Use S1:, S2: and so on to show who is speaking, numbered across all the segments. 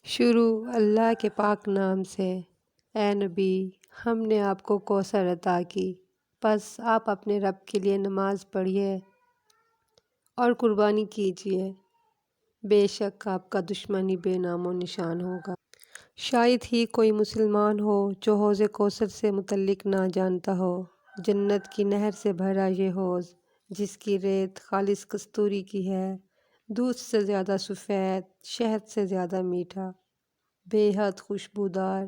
S1: شروع اللہ کے پاک نام سے۔ اے نبی، ہم نے آپ کو کوثر عطا کی، پس آپ اپنے رب کے لیے نماز پڑھیے اور قربانی کیجیے، بے شک آپ کا دشمن ہی بے نام و نشان ہوگا۔ شاید ہی کوئی مسلمان ہو جو حوض کوثر سے متعلق نہ جانتا ہو۔ جنت کی نہر سے بھرا یہ حوض، جس کی ریت خالص کستوری کی ہے، دودھ سے زیادہ سفید، شہد سے زیادہ میٹھا، بے حد خوشبودار،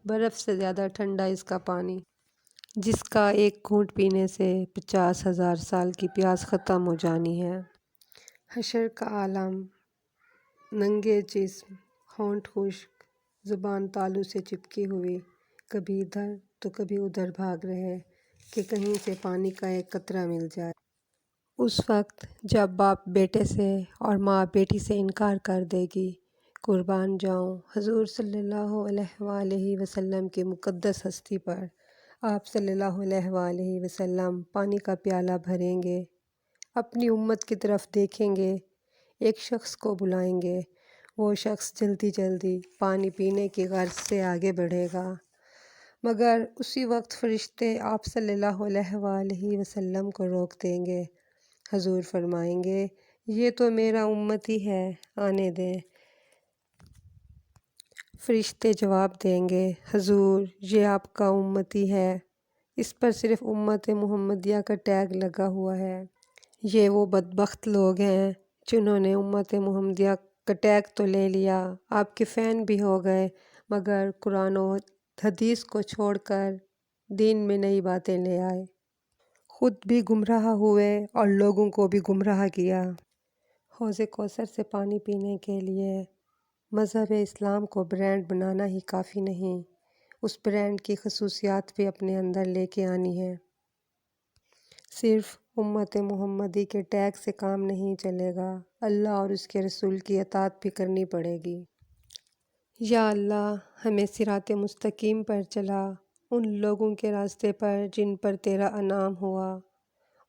S1: برف سے زیادہ ٹھنڈا اس کا پانی، جس کا ایک گھونٹ پینے سے 50,000 سال کی پیاس ختم ہو جانی ہے۔ حشر کا عالم، ننگے جسم، ہونٹ خشک، زبان تالو سے چپکی ہوئی، کبھی ادھر تو کبھی ادھر بھاگ رہے کہ کہیں سے پانی کا ایک قطرہ مل جائے۔ اس وقت جب باپ بیٹے سے اور ماں بیٹی سے انکار کر دے گی۔ قربان جاؤں حضور صلی اللہ علیہ وآلہ وسلم کی مقدس ہستی پر۔ آپ صلی اللہ علیہ وآلہ وسلم پانی کا پیالہ بھریں گے، اپنی امت کی طرف دیکھیں گے، ایک شخص کو بلائیں گے، وہ شخص جلدی جلدی پانی پینے کی غرض سے آگے بڑھے گا، مگر اسی وقت فرشتے آپ صلی اللہ علیہ وآلہ وسلم کو روک دیں گے۔ حضور فرمائیں گے، یہ تو میرا امتی ہے، آنے دیں۔ فرشتے جواب دیں گے، حضور یہ آپ کا امتی ہے، اس پر صرف امت محمدیہ کا ٹیگ لگا ہوا ہے۔ یہ وہ بدبخت لوگ ہیں جنہوں نے امت محمدیہ کا ٹیگ تو لے لیا، آپ کے فین بھی ہو گئے، مگر قرآن و حدیث کو چھوڑ کر دین میں نئی باتیں لے آئے، خود بھی گمراہ ہوئے اور لوگوں کو بھی گمراہ کیا۔ حوض کوثر سے پانی پینے کے لیے مذہب اسلام کو برانڈ بنانا ہی کافی نہیں، اس برانڈ کی خصوصیات بھی اپنے اندر لے کے آنی ہے۔ صرف امت محمدی کے ٹیگ سے کام نہیں چلے گا، اللہ اور اس کے رسول کی اطاعت بھی کرنی پڑے گی۔ یا اللہ، ہمیں صراط مستقیم پر چلا، ان لوگوں کے راستے پر جن پر تیرا انعام ہوا،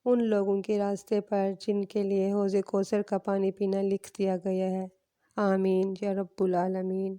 S1: ان لوگوں کے راستے پر جن کے لیے حوض کوثر کا پانی پینا لکھ دیا گیا ہے۔ آمین یا رب العالمین۔